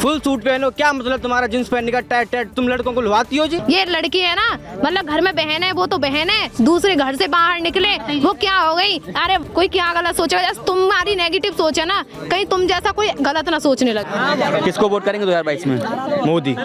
Full suit पहनो, क्या मतलब तुम्हारा जींस पहनने का? टाइट टाइट तुम लड़कों को लुभाती हो जी? ये लड़की है ना, मतलब घर में बहन है, वो तो बहन है, दूसरे घर से बाहर निकले वो क्या हो गई? अरे कोई क्या गलत सोचेगा? जैसे तुम्हारी नेगेटिव सोच है ना, कहीं तुम जैसा कोई गलत ना सोचने लगे। किसको वोट करेंगे 2022 में? मोदी।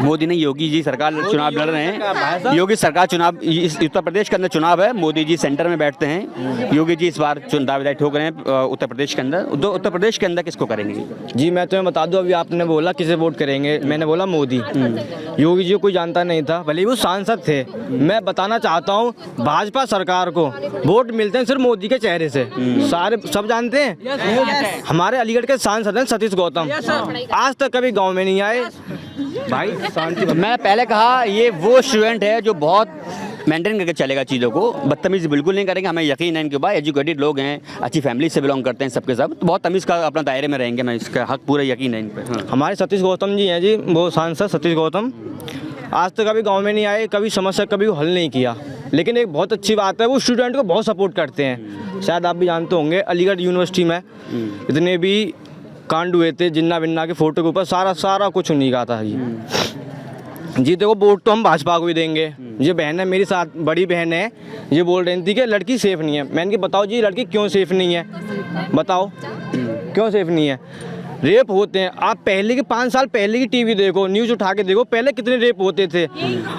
मोदी नहीं, योगी जी सरकार चुनाव लड़ रहे हैं। योगी सरकार चुनाव, इस उत्तर प्रदेश के अंदर चुनाव है, मोदी जी सेंटर में बैठते हैं। योगी जी इस बार दावेदारी ठोक रहे हैं उत्तर प्रदेश के अंदर। उत्तर प्रदेश के अंदर किसको करेंगे जी? मैं तुम्हें बता दूं, अभी आपने बोला किसे वोट करेंगे, मैंने बोला मोदी। योगी जी को कोई जानता नहीं था, भले ही वो सांसद थे। मैं बताना चाहता हूँ, भाजपा सरकार को वोट मिलते हैं सिर्फ मोदी के चेहरे से, सारे सब जानते हैं। हमारे अलीगढ़ के सांसद हैं सतीश गौतम, आज तक कभी गांव में नहीं आए। भाई शांति। मैं पहले कहा ये वो स्टूडेंट है जो बहुत मेंटेन करके चलेगा चीज़ों को, बदतमीज़ी बिल्कुल नहीं करेंगे। हमें यकीन है इनके ऊपर, एजुकेटेड लोग हैं, अच्छी फैमिली से बिलोंग करते हैं सबके सब, तो बहुत तमीज़ का अपना दायरे में रहेंगे। मैं इसका हक पूरा यकीन है इन पर। हाँ। हमारे सतीश गौतम जी हैं जी, वो सांसद सतीश गौतम, आज तक कभी गांव में नहीं आए, कभी समस्या कभी हल नहीं किया। लेकिन एक बहुत अच्छी बात है, वो स्टूडेंट को बहुत सपोर्ट करते हैं। शायद आप भी जानते होंगे, अलीगढ़ यूनिवर्सिटी में इतने भी कांड हुए थे, जिन्ना बिन्ना के फोटो के ऊपर सारा कुछ उन्हीं का था जी। देखो वोट तो हम भाजपा को भी देंगे। ये बहन है मेरी साथ, बड़ी बहन है, ये बोल रही थी कि लड़की सेफ़ नहीं है। मैंने कहा बताओ जी लड़की क्यों सेफ़ नहीं है, बताओ क्यों सेफ़ नहीं है? रेप होते हैं। आप पहले के 5 साल पहले की टीवी देखो, न्यूज़ उठा के देखो, पहले कितने रेप होते थे।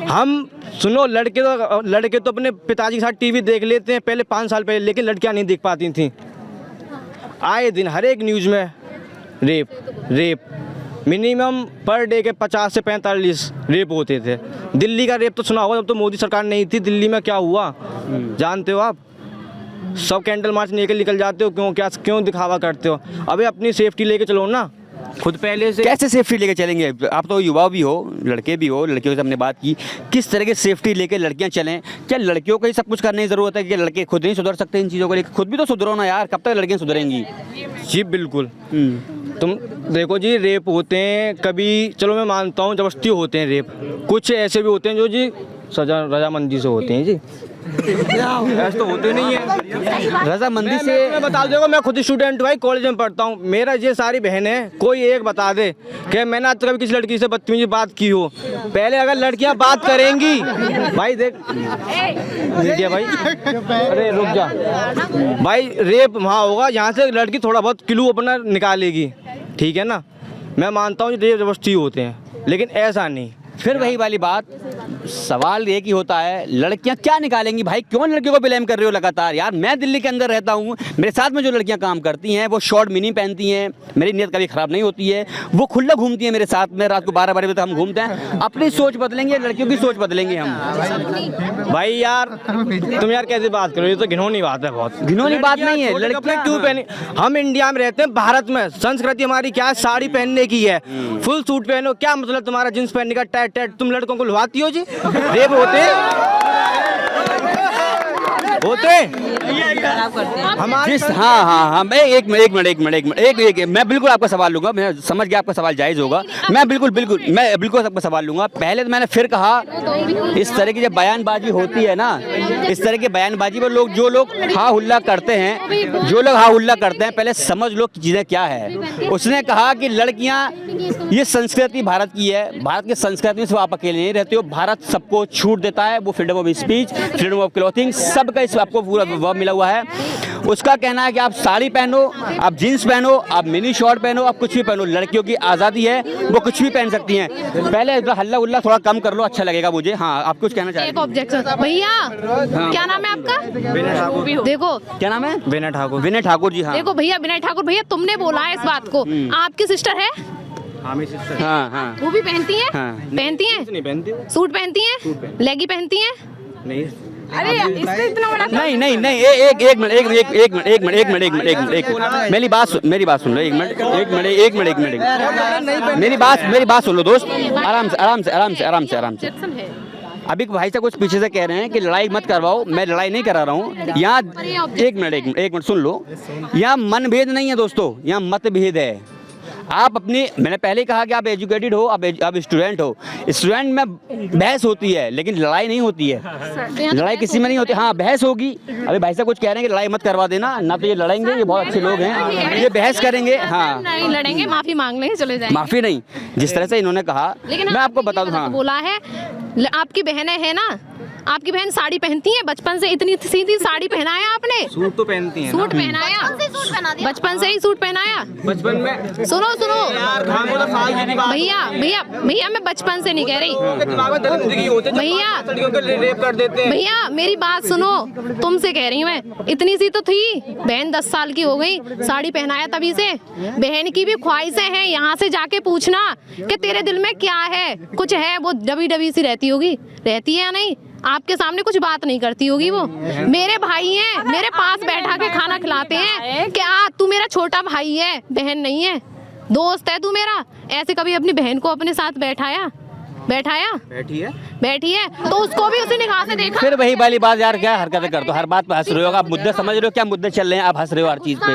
हम सुनो, लड़के तो अपने पिताजी के साथ टीवी देख लेते हैं पहले 5 साल पहले, लेकिन लड़कियां नहीं देख पाती थी। आए दिन हर एक न्यूज़ में रेप मिनिमम पर डे के 50 से 45 रेप होते थे। दिल्ली का रेप तो सुना होगा, जब तो मोदी सरकार नहीं थी। दिल्ली में क्या हुआ जानते हो आप? सब कैंडल मार्च लेके निकल जाते हो, क्यों दिखावा करते हो? अबे अपनी सेफ्टी लेके चलो ना खुद पहले से। कैसे सेफ्टी लेके चलेंगे? आप तो युवा भी हो, लड़के भी हो, लड़कियों से हमने बात की, किस तरह की सेफ्टी लेके लड़कियां चलें? क्या लड़कियों को ही सब कुछ करने की ज़रूरत है कि लड़के खुद नहीं सुधर सकते इन चीज़ों को लेकर? खुद भी तो सुधरो ना यार, कब तक लड़कियां सुधरेंगी? जी बिल्कुल। तुम देखो जी, रेप होते हैं कभी, चलो मैं मानता हूँ जबरदस्ती होते हैं रेप, कुछ ऐसे भी होते हैं जो जी सजा रजामंदी से होते हैं जी। ऐसे तो होते नहीं है रजामंदी से। मैं बता दूंगा, मैं खुद स्टूडेंट भाई, कॉलेज में पढ़ता हूँ। मेरा ये सारी बहन है, कोई एक बता दे कि मैंने आज तक कभी किसी लड़की से बदतमीजी बात की हो। पहले अगर लड़कियां बात करेंगी, भाई देख मीडिया भाई, अरे रुक जा भाई, रेप वहाँ होगा, यहाँ से लड़की थोड़ा बहुत क्लू अपना निकालेगी, ठीक है ना? मैं मानता हूँ रेप जबरदस्ती होते हैं, लेकिन ऐसा नहीं। फिर वही वाली बात, सवाल एक ही होता है, लड़कियां क्या निकालेंगी भाई? क्यों लड़कियों को ब्लेम कर रहे हो लगातार यार? मैं दिल्ली के अंदर रहता हूँ, मेरे साथ में जो लड़कियां काम करती हैं वो शॉर्ट मिनी पहनती हैं, मेरी नीयत कभी ख़राब नहीं होती है, वो खुला घूमती है मेरे साथ में, रात को 12 बजे तक हम घूमते हैं। अपनी सोच बदलेंगे, लड़कियों की सोच बदलेंगे हम? भाई यार तुम यार कैसे बात करो, ये तो घिनौनी बात है, बहुत घिनौनी बात नहीं है। लड़कियां क्यों पहने? हम इंडिया में रहते हैं, भारत में संस्कृति हमारी क्या है? साड़ी पहनने की है। फुल सूट पहनो, क्या मतलब तुम्हारा जींस पहनने का? टाइट टाइट तुम लड़कों को लुभाती हो जी? रेप होते हमारे। हाँ, मैं एक मिनट, मैं बिल्कुल आपका सवाल लूंगा, मैं समझ गया आपका सवाल जायज़ होगा, मैं बिल्कुल आपका सवाल लूंगा। पहले तो मैंने फिर कहा, इस तरह की जब बयानबाजी होती है ना, इस तरह की बयानबाजी पर जो लोग हा हुल्ला करते हैं, पहले समझ लो कि चीज़ें क्या है। उसने कहा कि लड़कियां, ये संस्कृति भारत की है, भारत की संस्कृति में सिर्फ आप अकेले नहीं रहते हो, भारत सबको छूट देता है, वो freedom of speech, freedom of clothing, सबका इस आपको पूरा वर्ब मिला हुआ है। उसका कहना है कि आप साड़ी पहनो, आप जीन्स पहनो, आप मिनी शॉर्ट पहनो, आप कुछ भी पहनो, लड़कियों की आज़ादी है, वो कुछ भी पहन सकती हैं। पहले हल्ला उल्ला थोड़ा कम कर लो, अच्छा लगेगा मुझे। हाँ, आप कुछ कहना चाहेंगे? एक ऑब्जेक्शन भैया, क्या नाम है आपका? देखो क्या नाम है? विनय ठाकुर जी। हाँ देखो भैया, विनय ठाकुर भैया, तुमने बोला है इस बात को, आपकी सिस्टर है? हाँ, वो भी पहनती है? हाँ। पहनती है? नहीं पहनती, सूट पहनती है? लेगी पहनती है? नहीं। अरे इसका इतना बड़ा नहीं, एक मिनट, मेरी बात सुन लो, एक मिनट, मेरी बात सुन लो दोस्त, आराम से। अभी भाई साहब कुछ पीछे से कह रहे हैं कि लड़ाई मत करवाओ, मैं लड़ाई नहीं करा रहा हूँ यहाँ। एक मिनट सुन लो, यहाँ मनभेद नहीं है दोस्तों, यहाँ मतभेद है। आप अपनी, मैंने पहले ही कहा कि आप एजुकेटेड हो, आप स्टूडेंट हो। स्टूडेंट में बहस होती है लेकिन लड़ाई नहीं होती है, लड़ाई किसी में नहीं होती। हाँ बहस होगी, अभी भाई साहब कुछ कह रहे हैं कि लड़ाई मत करवा देना ना, तो ये लड़ेंगे, ये बहुत अच्छे लोग हैं, ये बहस करेंगे। हाँ नहीं लड़ेंगे, माफी मांग लेंगे, चले जाएंगे। माफी नहीं, जिस तरह से इन्होंने कहा, लेकिन मैं आपको बता दूं। हाँ बोला है, आपकी बहनें हैं ना, आपकी बहन साड़ी पहनती है, बचपन से इतनी सीधी साड़ी पहनाया आपने, सूट तो पहनती हैं, सूट पहनाया, बचपन से ही सूट पहनाया। बचपन में सुनो सुनो भैया भैया मैं बचपन से नहीं कह रही भैया, मेरी बात सुनो, तुमसे कह रही हूँ मैं, इतनी सी तो थी बहन, 10 साल की हो गई, साड़ी पहनाया तभी से। बहन की भी ख्वाहिशें हैं, यहाँ से जाके पूछना कि तेरे दिल में क्या है, कुछ है, वो डबी डबी सी रहती होगी, रहती है या नहीं, आपके सामने कुछ बात नहीं करती होगी वो। मेरे भाई हैं, मेरे पास बैठा के खाना खिलाते हैं, क्या तू मेरा छोटा भाई है, बहन नहीं है, दोस्त है तू मेरा। ऐसे कभी अपनी बहन को अपने साथ बैठी है तो उसको भी उसी निगाह से देखा। फिर वही वाली बात यार, क्या हरकतें करते हो, हर बात पे हंस रहे हो, आप मुद्दे समझ रहे हो, क्या मुद्दे चल रहे हैं, आप हंस रहे हो हर चीज पे।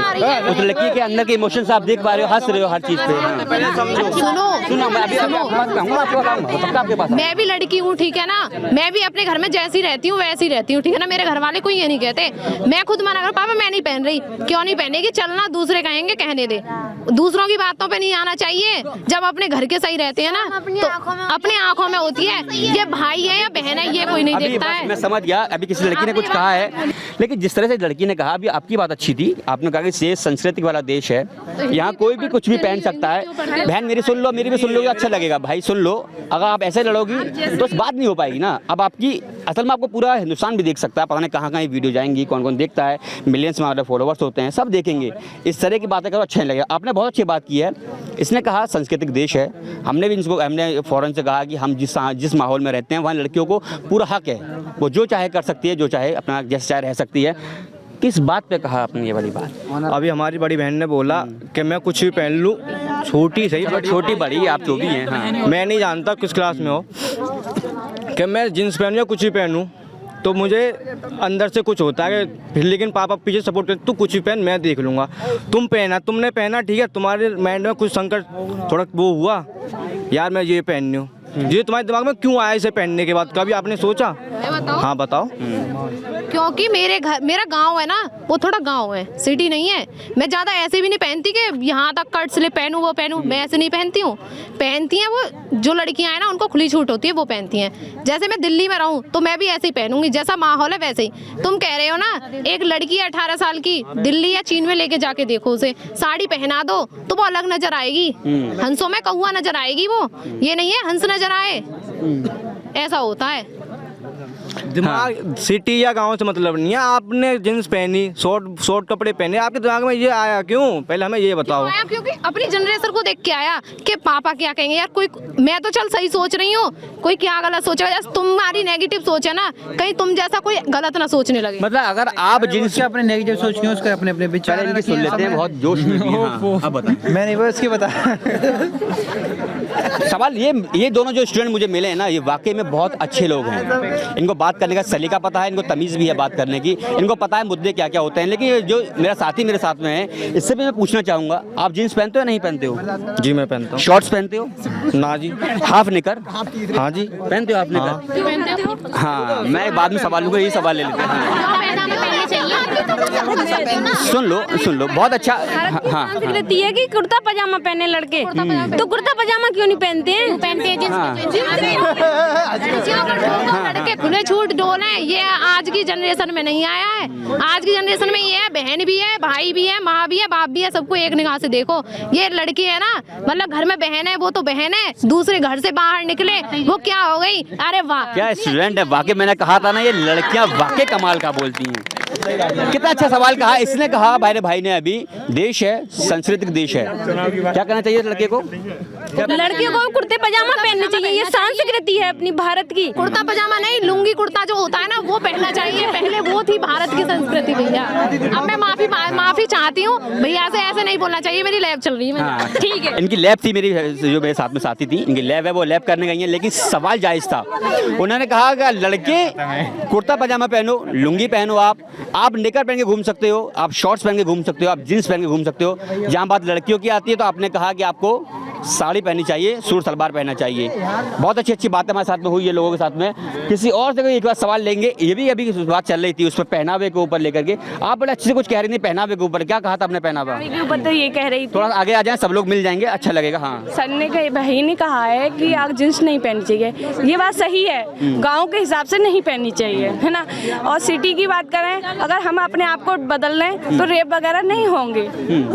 उस लड़की के अंदर के इमोशंस आप देख पा रहे हो, हंस रहे हो हर चीज पे। सुनो मैं अभी आपके पास, मैं भी लड़की हूँ, ठीक है ना, मैं भी अपने घर में जैसी रहती हूँ वैसी रहती हूँ, ठीक है ना। मेरे घर वाले कोई ये नहीं कहते, मैं खुद मना करूँ, पापा मैं नहीं पहन रही, क्यों नहीं पहनेगी, चलना, दूसरे कहेंगे, कहने दे, दूसरों की बातों पे नहीं आना चाहिए। जब अपने घर के सही रहते हैं ना, तो अपनी आंखों में होती है, ये भाई है या बहन है ये कोई नहीं देखता है। मैं समझ गया, अभी किसी लड़की ने कुछ कहा है, लेकिन जिस तरह से लड़की ने कहा, अभी आपकी बात अच्छी थी, आपने कहा कि देश संस्कृति वाला देश है, यहाँ कोई भी कुछ भी पहन सकता है। बहन मेरी सुन लो, मेरी भी सुन लो, अच्छा लगेगा, भाई सुन लो, अगर आप ऐसे लड़ोगी तो बात नहीं हो पाएगी ना। अब आपकी असल में आपको पूरा हिंदुस्तान भी देख सकता है, पता नहीं कहाँ कहाँ वीडियो जाएंगी, कौन कौन देखता है, मिलियंस में हमारे फॉलोवर्स होते हैं, सब देखेंगे। इस तरह की बातें करो, अच्छा नहीं लगेगा। आपने बहुत अच्छी बात की है, इसने कहा सांस्कृतिक देश है, हमने फौरन से कहा कि हम जिस माहौल में रहते हैं वहाँ लड़कियों को पूरा हक है, वो जो चाहे कर सकती है, जो चाहे अपना जैसे चाहे रह सकती है। किस बात पे कहा आपने ये वाली बात? अभी हमारी बड़ी बहन ने बोला कि मैं कुछ भी पहन लूँ, छोटी सही बट छोटी बड़ी आप जो भी हैं, हाँ। मैं नहीं जानता किस क्लास में हो, कि मैं जीन्स पहनूँ या कुछ भी पहनूँ, तो मुझे अंदर से कुछ होता है फिर, लेकिन पापा पीछे सपोर्ट करते, तू कुछ भी पहन, मैं देख लूँगा, तुम पहना, तुमने पहना ठीक है, तुम्हारे माइंड में कुछ संकट थोड़ा वो हुआ यार मैं ये पहननी हूँ, ये तुम्हारे दिमाग में क्यों आया इसे पहनने के बाद, कभी आपने सोचा? हाँ बताओ। क्योंकि मेरा गांव है ना, वो थोड़ा गांव है, सिटी नहीं है। मैं ज़्यादा ऐसे भी नहीं पहनती कि यहाँ तक कट स्लिप पहनूँ वो पहनूँ, मैं ऐसे नहीं पहनती हूँ। पहनती हैं वो जो लड़कियाँ हैं ना, उनको खुली छूट होती है, वो पहनती हैं। जैसे मैं दिल्ली में रहूँ तो मैं भी ऐसे ही पहनूंगी, जैसा माहौल है वैसे ही। तुम कह रहे हो ना, एक लड़की है 18 साल की, दिल्ली या चीन में लेके जाके देखो उसे, साड़ी पहना दो तो वो अलग नजर आएगी, हंसों में कौआ नजर आएगी वो, ये नहीं है हंस नजर आए, ऐसा होता है। दिमाग सिटी या गांव से मतलब नहीं है। आपने जींस पहनी, शॉर्ट कपड़े पहने, आपके दिमाग में ये आया क्यों? पहले हमें ये बताओ। आया क्योंकि अपनी जनरेशन को देख के आया कि पापा क्या कहेंगे यार, कोई, मैं तो चल सही सोच रही हूँ, कोई क्या गलत सोचेगा, तुम्हारी नेगेटिव सोच है ना, कहीं तुम जैसा कोई गलत ना सोचने लगे। मतलब अगर आप जींस अपने अपने नेगेटिव सोच क्यों, उसके अपने अपने विचार सुन लेते हैं, बहुत जोश में भी हैं। हाँ, अब बताएं। मैं नहीं बस इसके बता सवाल ये दोनों जो स्टूडेंट मुझे मिले हैं ना, ये वाकई में बहुत अच्छे लोग हैं, इनको बात करने का सलीका पता है, इनको तमीज़ भी है बात करने की, इनको पता है मुद्दे क्या क्या होते हैं। लेकिन जो मेरा साथी मेरे साथ में है, इससे भी मैं पूछना चाहूँगा, आप जीन्स पहनते हो या नहीं पहनते हो? जी मैं पहनता हूँ। शॉर्ट्स पहनते हो? ना जी। हाफ निकर? हाँ जी। पहनते हो हाफ निकर? हाँ, मैं बाद में सवाल लूँगा, यही सवाल ले लेते हैं। सुन लो बहुत अच्छा। हाँ रहती है कि कुर्ता पजामा पहने लड़के, तो कुर्ता पजामा क्यों नहीं पहनते हैं? लड़के खुले छूट डोले, ये आज की जनरेशन में नहीं आया है। आज की जनरेशन में ये है, बहन भी है, भाई भी है, माँ भी है, बाप भी है, सबको एक निगाह से देखो। ये लड़की है ना, मतलब घर में बहन है वो तो बहन है, दूसरे घर से बाहर निकले वो क्या हो गई, अरे वाह क्या स्टूडेंट है। वाकई मैंने कहा था ना, ये लड़कियां वाकई कमाल का बोलती हैं। कितना अच्छा सवाल कहा इसने। कहा भाई ने अभी, देश है सांस्कृतिक देश है, क्या करना चाहिए लड़के को? लड़कियों को कुर्ते पजामा पहनने चाहिए, ये संस्कृति है अपनी भारत की। कुर्ता पजामा नहीं, लुंगी कुर्ता जो होता है ना वो पहनना चाहिए, पहले वो थी भारत की संस्कृति भैया। अब मैं माफी चाहती हूँ भैया से, ऐसे नहीं बोलना चाहिए, मेरी लैब चल रही है। हाँ, ठीक है, इनकी लैब थी, मेरी जो मेरे साथ में साथी थी, इनकी लैब है, वो लैब करने गई है। लेकिन सवाल जायज था, उन्होंने कहा कि लड़के कुर्ता पजामा पहनो, लुंगी पहनो, आप आप निकर पहन के घूम सकते हो, आप शॉर्ट्स पहन के घूम सकते हो, आप जीन्स पहन के घूम सकते हो। जहाँ बात लड़कियों की आती है तो आपने कहा कि आपको साड़ी पहननी चाहिए, सूट सलवार पहनना चाहिए। बहुत अच्छी अच्छी बातें हमारे साथ में हुई है लोगों के साथ में। किसी और से एक बार सवाल लेंगे, ये भी अभी बात चल रही थी उस पर पहनावे के ऊपर लेकर के। आप बड़े अच्छे से कुछ कह रही थी पहनावे के ऊपर, क्या कहा था आपने पहनावा? के ऊपर तो ये कह रही थी, थोड़ा आगे आ जाए, सब लोग मिल जाएंगे, अच्छा लगेगा। हाँ, सर ने भाई ने कहा है कि आप जींस नहीं पहननी चाहिए, ये बात सही है, गांव के हिसाब से नहीं पहननी चाहिए, है ना। और सिटी की बात करें, अगर हम अपने आप को बदल लें तो रेप वगैरह नहीं होंगे,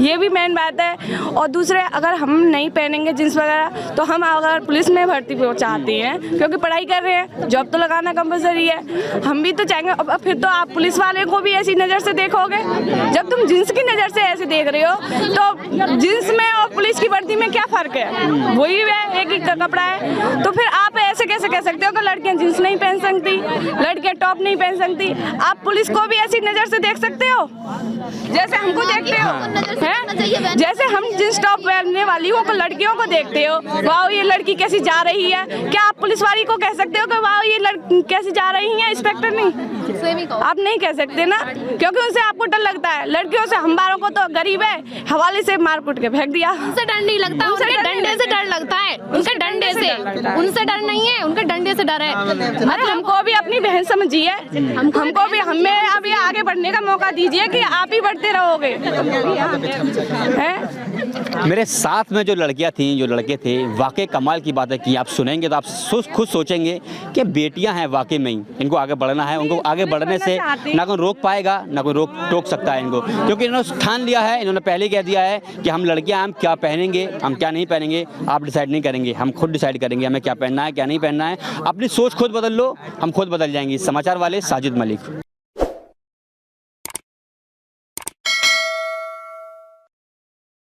ये भी मेन बात है। और दूसरे, अगर हम नहीं पहनेंगे जींस वगैरह तो हम अगर पुलिस में भर्ती चाहते हैं, क्योंकि पढ़ाई कर रहे हैं, जॉब तो लगाना कंपलसरी है, हम भी तो चाहेंगे। अब फिर तो आप पुलिस वाले को भी ऐसी नज़र से देखोगे। जब तुम जींस की नज़र से ऐसे देख रहे हो तो जींस में और पुलिस की वर्दी में क्या फ़र्क है? वही है, एक ही कपड़ा है। तो फिर आप ऐसे कैसे कह सकते हो कि लड़कियां जींस नहीं पहन सकती, लड़कियां टॉप नहीं पहन सकती? आप पुलिस को भी ऐसी नज़र से देख सकते हो जैसे हमको देखते हो, हैं? जैसे हम जींस टॉप पहनने वाली को लड़कियों को देखते हो, वाह ये लड़की कैसी जा रही है, क्या आप पुलिस वाली को कह सकते हो कि वाह ये लड़की कैसी जा रही है? इंस्पेक्टर नहीं, आप नहीं कह सकते ना, क्योंकि उनसे आपको डर लगता है। लड़कियों से हमारों को तो गरीब है, हवाले से मार कुट के फेंक दिया। उनसे डर नहीं लगता, उनके डंडे से डर लगता है, उनके डंडे से। उनसे डर नहीं है, उनके डंडे से डर है। अरे हमको भी अपनी बहन समझिए, हमको भी, हमें अभी आगे बढ़ने का मौका दीजिए कि आप ही बढ़ते रहोगे, हैं? मेरे साथ में जो लड़कियां थी, जो लड़के थे, वाकई कमाल की बातें की। आप सुनेंगे तो आप खुद सोचेंगे कि बेटियां हैं वाकई में ही, इनको आगे बढ़ना है। उनको आगे बढ़ने से ना कोई रोक पाएगा, ना कोई टोक सकता है इनको, क्योंकि इन्होंने ठान लिया है, इन्होंने पहले ही कह दिया है कि हम लड़कियां, हम क्या पहनेंगे, हम क्या नहीं पहनेंगे आप डिसाइड नहीं करेंगे, हम खुद डिसाइड करेंगे हमें क्या पहनना है, क्या नहीं पहनना है। अपनी सोच खुद बदल लो, हम खुद बदल जाएंगे। समाचार वाले साजिद मलिक।